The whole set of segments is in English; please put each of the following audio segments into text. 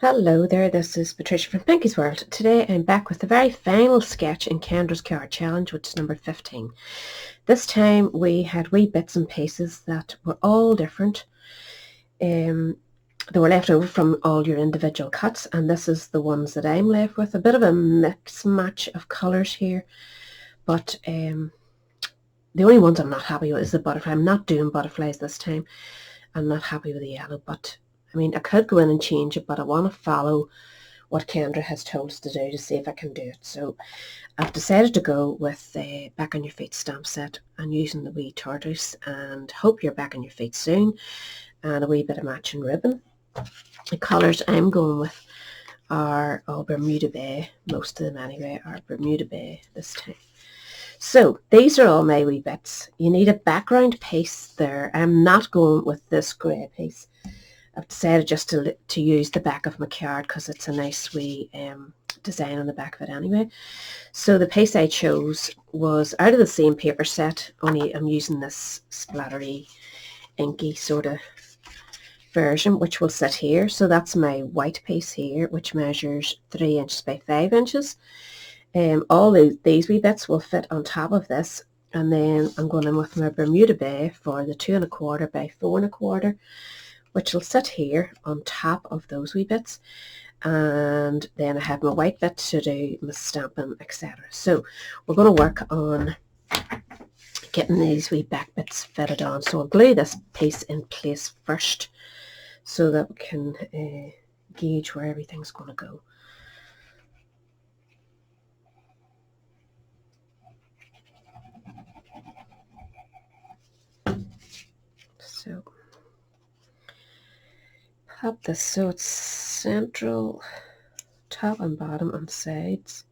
Hello there, this is Patricia from Pinky's World. Today I'm back with the very final sketch in KENDRA'S card challenge, which is number 15. This time we had wee bits and pieces that were all different. They were left over from all your individual cuts, and this is the ones that I'm left with. A bit of a mix match of colours here, but the only ones I'm not happy with is the butterfly. I'm not doing butterflies this time. I'm not happy with the yellow, but I mean, I could go in and change it, but I want to follow what Kendra has told us to do to see if I can do it. So I've decided to go with the Back on Your Feet stamp set and using the wee tortoise, and hope you're back on your feet soon, and a wee bit of matching ribbon. The colours I'm going with are all Bermuda Bay. Most of them anyway are Bermuda Bay this time. So these are all my wee bits. You need a background piece there. I'm not going with this grey piece. I've decided just to use the back of my card because it's a nice wee design on the back of it anyway. So the piece I chose was out of the same paper set, only I'm using this splattery, inky sort of version, which will sit here. So that's my white piece here, which measures 3 inches by 5 inches. All these wee bits will fit on top of this, and then I'm going in with my Bermuda Bay for the 2 1/4 by 4 1/4, which will sit here on top of those wee bits. And then I have my white bit to do my stamping, etc. So we're going to work on getting these wee back bits fitted on. So I'll glue this piece in place first so that we can gauge where everything's going to go. So pop this so it's central, top and bottom and sides.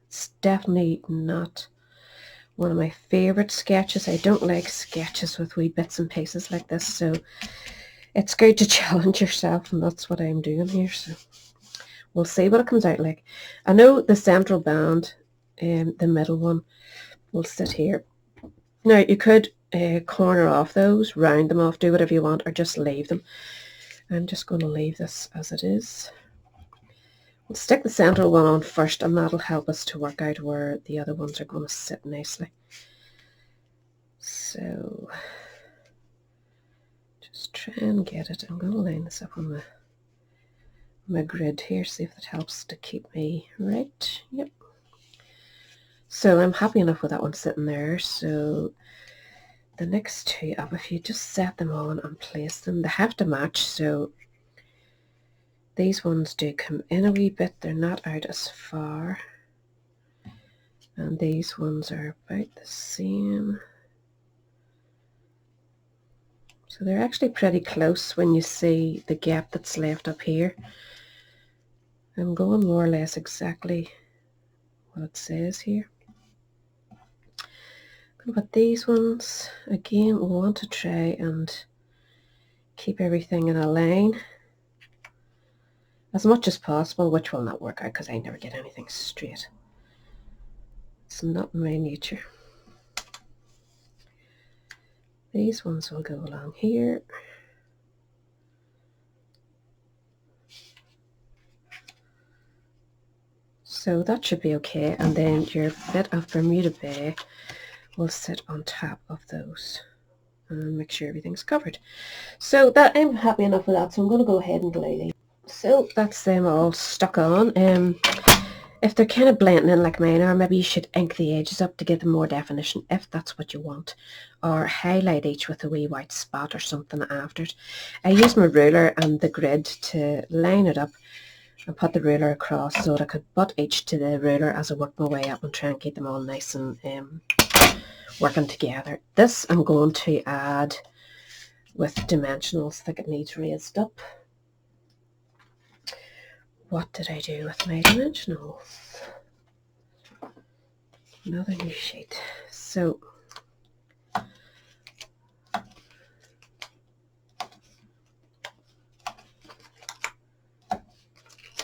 It's definitely not one of my favorite sketches. I don't like sketches with wee bits and pieces like this, so it's good to challenge yourself, and that's what I'm doing here. So we'll see what it comes out like. I know the central band, the middle one, will sit here. Now you could corner off those, round them off, do whatever you want, or just leave them. I'm just going to leave this as it is. We'll stick the central one on first, and that'll help us to work out where the other ones are going to sit nicely. So just try and get it. I'm going to line this up on my grid here, see if it helps to keep me right. Yep. So I'm happy enough with that one sitting there. So the next two up, if you just set them on and place them, they have to match. So these ones do come in a wee bit, they're not out as far, and these ones are about the same. So they're actually pretty close when you see the gap that's left up here. I'm going more or less exactly what it says here. But these ones, again, we want to try and keep everything in a line as much as possible, which will not work out because I never get anything straight. It's not my nature. These ones will go along here. So that should be okay, and then your bit of Bermuda Bay will sit on top of those and make sure everything's covered. So that I'm happy enough with that, so I'm going to go ahead and glue these. So that's them all stuck on. If they're kind of blending in like mine are, maybe you should ink the edges up to give them more definition if that's what you want, or highlight each with a wee white spot or something after it. I use my ruler and the grid to line it up and put the ruler across so that I could butt each to the ruler as I work my way up and try and keep them all nice and working together. This I'm going to add with dimensionals. I think it needs raised up. What did I do with my dimensionals? Another new sheet. So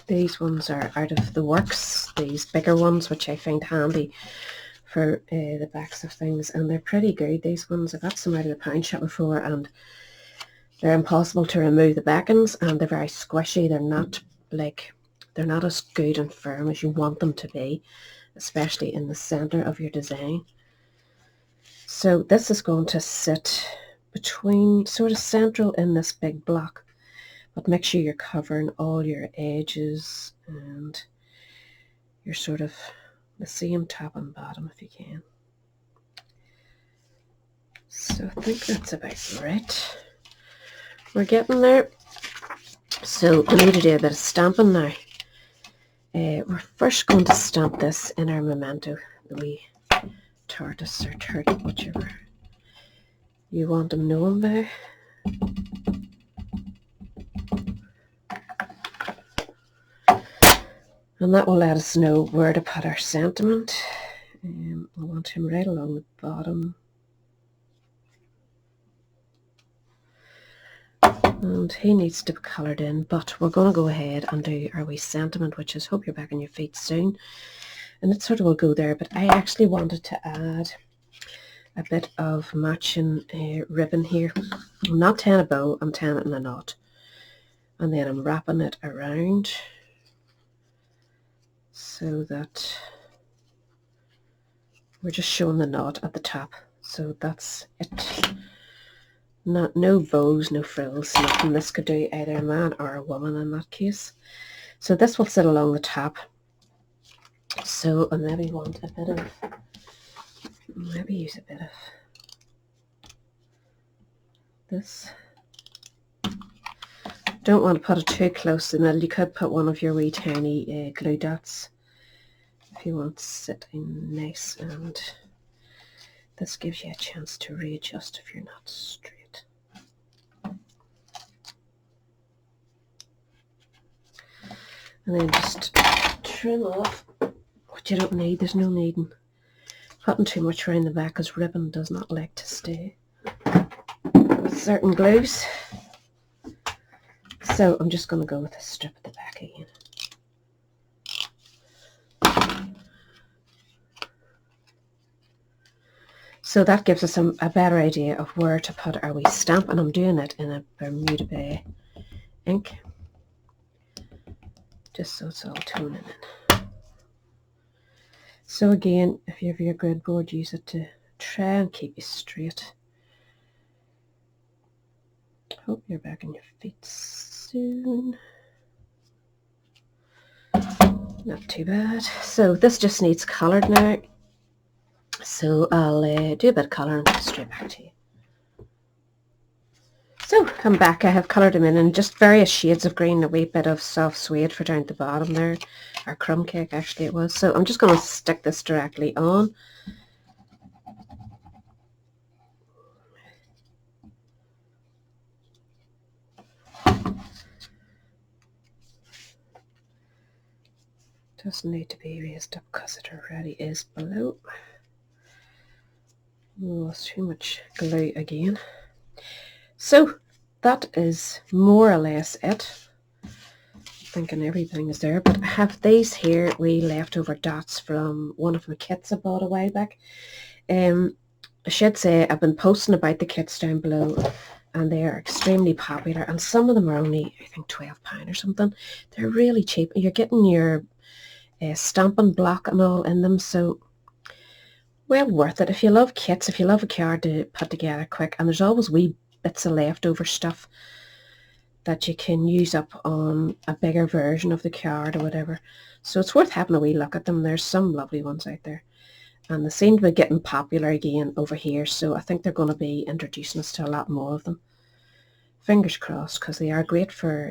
these ones are out of the works, these bigger ones, which I find handy for the backs of things, and they're pretty good, these ones. I got some out of the pound shop before, and They're impossible to remove the backings, and they're very squishy. They're not as good and firm as you want them to be, especially in the center of your design. So this is going to sit between, sort of central in this big block, but make sure you're covering all your edges and you're sort of the same top and bottom if you can. So I think that's about right. We're getting there. So I need to do a bit of stamping now. We're first going to stamp this in our memento, the wee tortoise or turtle, whichever you want them known by. And that will let us know where to put our sentiment. I want him right along the bottom. And he needs to be coloured in, but we're going to go ahead and do our wee sentiment, which is hope you're back on your feet soon. And it sort of will go there, but I actually wanted to add a bit of matching ribbon here. I'm not tying a bow, I'm tying it in a knot. And then I'm wrapping it around so that we're just showing the knot at the top. So that's it. No bows, no frills, nothing. This could do either a man or a woman in that case. So this will sit along the top. So I maybe want a bit of, maybe use a bit of this. Don't want to put it too close to the middle. You could put one of your wee tiny glue dots if you want to sit in nice, and this gives you a chance to readjust if you're not straight. And then just trim off what you don't need. There's no need in putting too much around the back because ribbon does not like to stay with certain glues. So I'm just going to go with a strip at the back again. So that gives us a better idea of where to put our wee stamp, and I'm doing it in a Bermuda Bay ink, just so it's all toning in. So again, if you have your grid board, use it to try and keep you straight. Hope you're back on your feet soon. Not too bad. So this just needs coloured now. So I'll do a bit of colour and come straight back to you. So I'm back. I have coloured them in just various shades of green, a wee bit of soft suede for down at the bottom there, or crumb cake actually it was. So I'm just going to stick this directly on. Doesn't need to be raised up because it already is below. Oh, too much glue again. So that is more or less it. Thinking everything is there, but I have these here wee leftover dots from one of my kits I bought a while back. I should say I've been posting about the kits down below, and they are extremely popular, and some of them are only, I think, £12 or something. They're really cheap. You're getting your stamping block and all in them, so well worth it. If you love kits, if you love a card to put together quick, and there's always wee bits of leftover stuff that you can use up on a bigger version of the card or whatever. So it's worth having a wee look at them. There's some lovely ones out there. And they seem to be getting popular again over here, so I think they're going to be introducing us to a lot more of them. Fingers crossed, because they are great for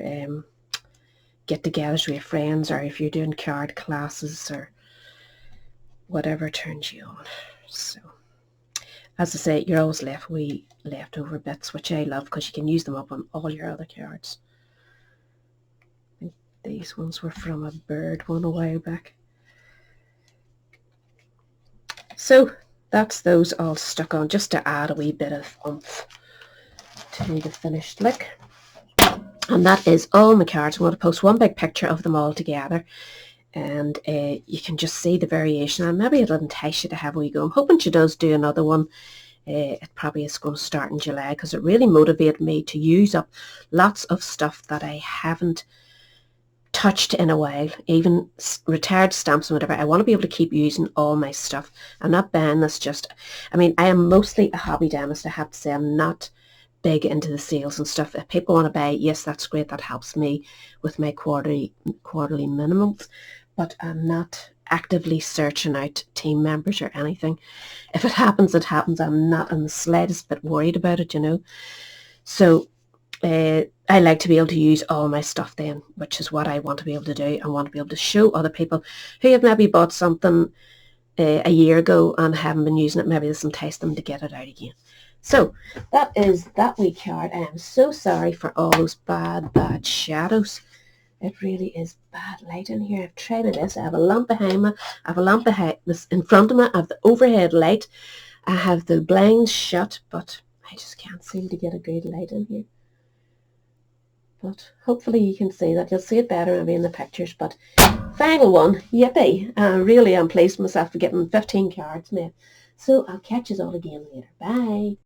get-togethers with your friends, or if you're doing card classes or whatever turns you on. So, as I say, you're always left with leftover bits, which I love because you can use them up on all your other cards. I think these ones were from a bird one a while back. So that's those all stuck on, just to add a wee bit of oomph to the finished look. And that is all my cards. I'm going to post one big picture of them all together, and you can just see the variation, and maybe it'll entice you to have a wee go. I'm hoping she does do another one It probably is going to start in July, because it really motivated me to use up lots of stuff that I haven't touched in a while, even retired stamps and whatever. I want to be able to keep using all my stuff. I'm not buying this just, I mean, I am mostly a hobby dentist. I have to say, I'm not big into the sales and stuff. If people want to buy, yes, that's great. That helps me with my quarterly minimums, but I'm not actively searching out team members or anything. If it happens, it happens. I'm not in the slightest bit worried about it, you know. So I like to be able to use all my stuff then, which is what I want to be able to do. I want to be able to show other people who have maybe bought something a year ago and haven't been using it. Maybe this entice them to get it out again. So that is that wee card. I am so sorry for all those bad shadows. It really is bad light in here. I've tried this. I have a lamp behind me. I have a lamp in front of me. I have the overhead light. I have the blinds shut, but I just can't seem to get a good light in here. But hopefully you can see that. You'll see it better maybe in the pictures. But final one, yippee. Really, I'm pleased with myself for getting 15 cards made. So I'll catch you all again later. Bye.